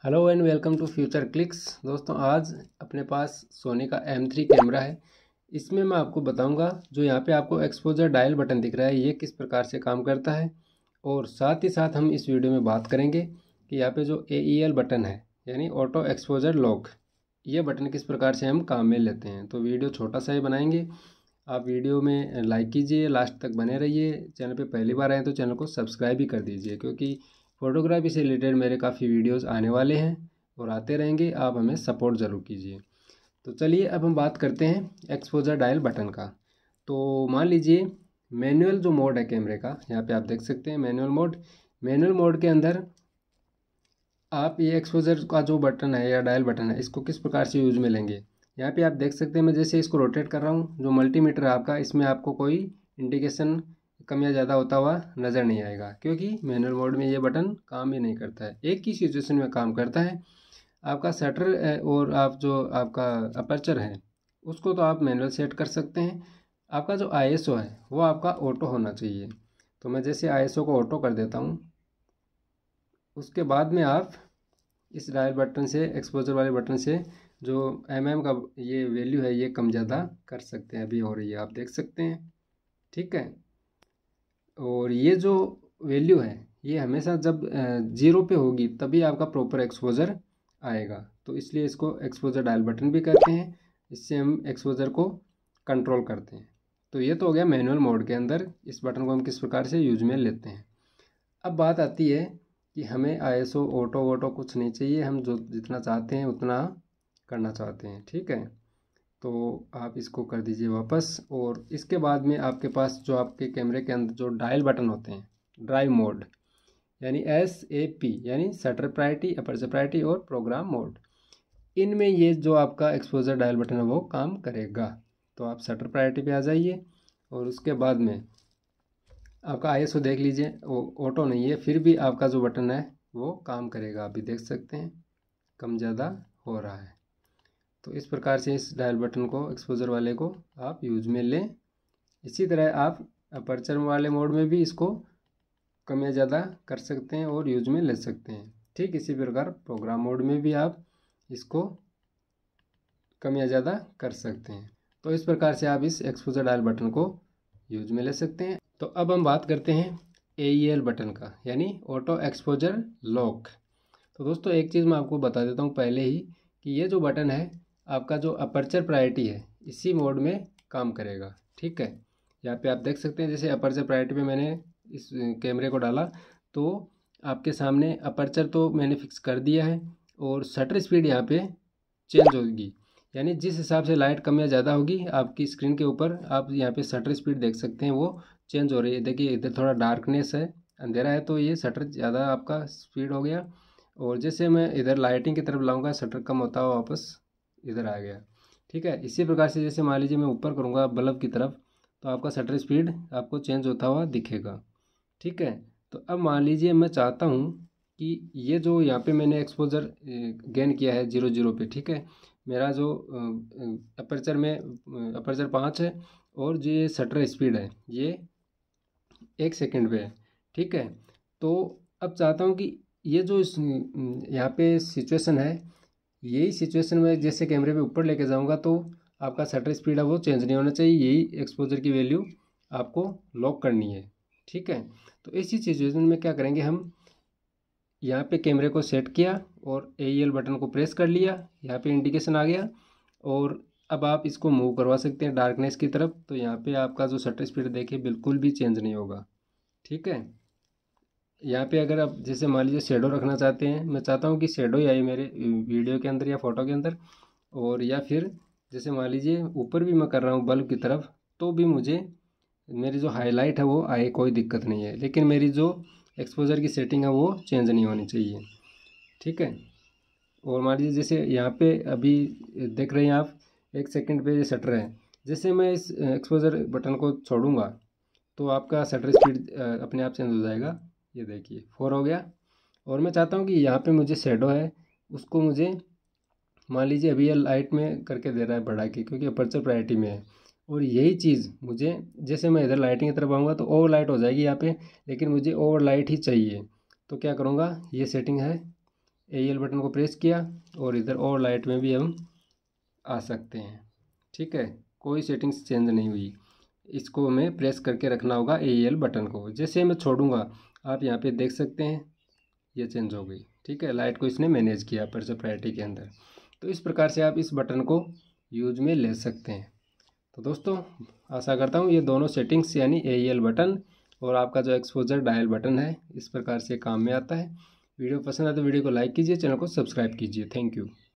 Hello and welcome to future clicks. दोस्तों, आज अपने पास सोनी का M3 कैमरा है। इसमें मैं आपको बताऊंगा जो यहाँ पे आपको एक्सपोजर डायल बटन दिख रहा है ये किस प्रकार से काम करता है, और साथ ही साथ हम इस वीडियो में बात करेंगे कि यहाँ पे जो AEL बटन है यानी ऑटो एक्सपोजर लॉक, ये बटन किस प्रकार से हम काम में लेते हैं। तो वीडियो छोटा सा ही बनाएंगे। आप वीडियो में लाइक कीजिए, लास्ट तक बने रहिए। चैनल पे पहली बार आए तो चैनल को सब्सक्राइब भी कर दीजिए, क्योंकि फ़ोटोग्राफी से रिलेटेड मेरे काफ़ी वीडियोस आने वाले हैं और आते रहेंगे। आप हमें सपोर्ट ज़रूर कीजिए। तो चलिए अब हम बात करते हैं एक्सपोजर डायल बटन का। तो मान लीजिए मैनुअल जो मोड है कैमरे का, यहाँ पे आप देख सकते हैं मैनुअल मोड। मैनुअल मोड के अंदर आप ये एक्सपोजर का जो बटन है या डायल बटन है इसको किस प्रकार से यूज में लेंगे। यहाँ पे आप देख सकते हैं, मैं जैसे इसको रोटेट कर रहा हूँ, जो मल्टीमीटर है आपका, इसमें आपको कोई इंडिकेशन कम या ज़्यादा होता हुआ नज़र नहीं आएगा, क्योंकि मैनुअल मोड में ये बटन काम ही नहीं करता है। एक ही सिचुएशन में काम करता है। आपका शटर और आप जो आपका अपर्चर है उसको तो आप मैनुअल सेट कर सकते हैं। आपका जो ISO है वो आपका ऑटो होना चाहिए। तो मैं जैसे ISO को ऑटो कर देता हूँ, उसके बाद में आप इस डायल बटन से, एक्सपोजर वाले बटन से, जो का ये वैल्यू है ये कम ज़्यादा कर सकते हैं। अभी हो रही है, आप देख सकते हैं। ठीक है। और ये जो वैल्यू है ये हमेशा जब 0 पे होगी तभी आपका प्रॉपर एक्सपोजर आएगा। तो इसलिए इसको एक्सपोजर डायल बटन भी कहते हैं। इससे हम एक्सपोजर को कंट्रोल करते हैं। तो ये तो हो गया मैनुअल मोड के अंदर इस बटन को हम किस प्रकार से यूज में लेते हैं। अब बात आती है कि हमें ISO ऑटो वोटो कुछ नहीं चाहिए, हम जो जितना चाहते हैं उतना करना चाहते हैं। ठीक है। तो आप इसको कर दीजिए वापस। और इसके बाद में आपके पास जो आपके कैमरे के अंदर जो डायल बटन होते हैं, ड्राइव मोड यानी SAP यानी शटर प्रायोरिटी, अपर्चर प्रायोरिटी और प्रोग्राम मोड, इनमें ये जो आपका एक्सपोजर डायल बटन है वो काम करेगा। तो आप शटर प्रायोरिटी पे आ जाइए और उसके बाद में आपका ISO देख लीजिए, वो ऑटो नहीं है, फिर भी आपका जो बटन है वो काम करेगा। आप भी देख सकते हैं कम ज़्यादा हो रहा है। तो इस प्रकार से इस डायल बटन को, एक्सपोजर वाले को, आप यूज में लें। इसी तरह आप अपर्चर वाले मोड में भी इसको कम या ज़्यादा कर सकते हैं और यूज में ले सकते हैं। ठीक इसी प्रकार प्रोग्राम मोड में भी आप इसको कम या ज़्यादा कर सकते हैं। तो इस प्रकार से आप इस एक्सपोजर डायल बटन को यूज में ले सकते हैं। तो अब हम बात करते हैं AEL बटन का, यानी ऑटो एक्सपोजर लॉक। तो दोस्तों, एक चीज़ मैं आपको बता देता हूँ पहले ही कि ये जो बटन है आपका जो अपर्चर प्रायोरिटी है इसी मोड में काम करेगा। ठीक है। यहाँ पे आप देख सकते हैं, जैसे अपर्चर प्रायोरिटी पे मैंने इस कैमरे को डाला तो आपके सामने अपर्चर तो मैंने फिक्स कर दिया है और शटर स्पीड यहाँ पे चेंज होगी। यानी जिस हिसाब से लाइट कम या ज़्यादा होगी आपकी स्क्रीन के ऊपर, आप यहाँ पे शटर स्पीड देख सकते हैं वो चेंज हो रही है। देखिए इधर थोड़ा डार्कनेस है, अंधेरा है, तो ये शटर ज़्यादा आपका स्पीड हो गया। और जैसे मैं इधर लाइटिंग की तरफ लाऊंगा शटर कम होता हुआ वापस इधर आ गया। ठीक है। इसी प्रकार से जैसे मान लीजिए मैं ऊपर करूँगा बल्ब की तरफ तो आपका शटर स्पीड आपको चेंज होता हुआ दिखेगा। ठीक है। तो अब मान लीजिए मैं चाहता हूँ कि ये जो यहाँ पे मैंने एक्सपोजर गेन किया है 0 पे, ठीक है, मेरा जो अपर्चर में अपर्चर 5 है और जो ये शटर स्पीड है ये 1 सेकंड पे है। ठीक है। तो अब चाहता हूँ कि ये जो यहाँ पे सिचुएशन है, यही सिचुएशन में जैसे कैमरे पे ऊपर लेके जाऊँगा तो आपका शटर स्पीड है वो चेंज नहीं होना चाहिए। यही एक्सपोजर की वैल्यू आपको लॉक करनी है। ठीक है। तो इसी सिचुएशन में क्या करेंगे, हम यहाँ पे कैमरे को सेट किया और AEL बटन को प्रेस कर लिया, यहाँ पे इंडिकेशन आ गया और अब आप इसको मूव करवा सकते हैं डार्कनेस की तरफ। तो यहाँ पे आपका जो शटर स्पीड देखिए बिल्कुल भी चेंज नहीं होगा। ठीक है। यहाँ पे अगर आप जैसे मान लीजिए शेडो रखना चाहते हैं, मैं चाहता हूँ कि शेडो ही आए मेरे वीडियो के अंदर या फ़ोटो के अंदर, और या फिर जैसे मान लीजिए ऊपर भी मैं कर रहा हूँ बल्ब की तरफ तो भी मुझे मेरी जो हाईलाइट है वो आए, कोई दिक्कत नहीं है, लेकिन मेरी जो एक्सपोजर की सेटिंग है वो चेंज नहीं होनी चाहिए। ठीक है। और मान लीजिए जैसे यहाँ पे अभी देख रहे हैं आप 1 सेकंड पे ये शटर है, जैसे मैं इस एक्सपोजर बटन को छोड़ूंगा तो आपका शटर स्पीड अपने आप चेंज हो जाएगा। ये देखिए 4 हो गया। और मैं चाहता हूँ कि यहाँ पे मुझे शेडो है उसको मुझे मान लीजिए अभी ये लाइट में करके दे रहा है बढ़ा के, क्योंकि अपर्चर प्रायोरिटी में है। और यही चीज़ मुझे, जैसे मैं इधर लाइटिंग की तरफ आऊँगा तो ओवर लाइट हो जाएगी यहाँ पे, लेकिन मुझे ओवर लाइट ही चाहिए। तो क्या करूँगा, ये सेटिंग है, AEL बटन को प्रेस किया और इधर और लाइट में भी हम आ सकते हैं। ठीक है, कोई सेटिंग्स चेंज नहीं हुई। इसको हमें प्रेस करके रखना होगा AEL बटन को। जैसे मैं छोड़ूंगा आप यहाँ पे देख सकते हैं ये चेंज हो गई। ठीक है, लाइट को इसने मैनेज किया अपर्चर प्रायोरिटी के अंदर। तो इस प्रकार से आप इस बटन को यूज में ले सकते हैं। तो दोस्तों आशा करता हूँ ये दोनों सेटिंग्स यानी AEL बटन और आपका जो एक्सपोजर डायल बटन है इस प्रकार से काम में आता है। वीडियो पसंद आए तो वीडियो को लाइक कीजिए, चैनल को सब्सक्राइब कीजिए। Thank you.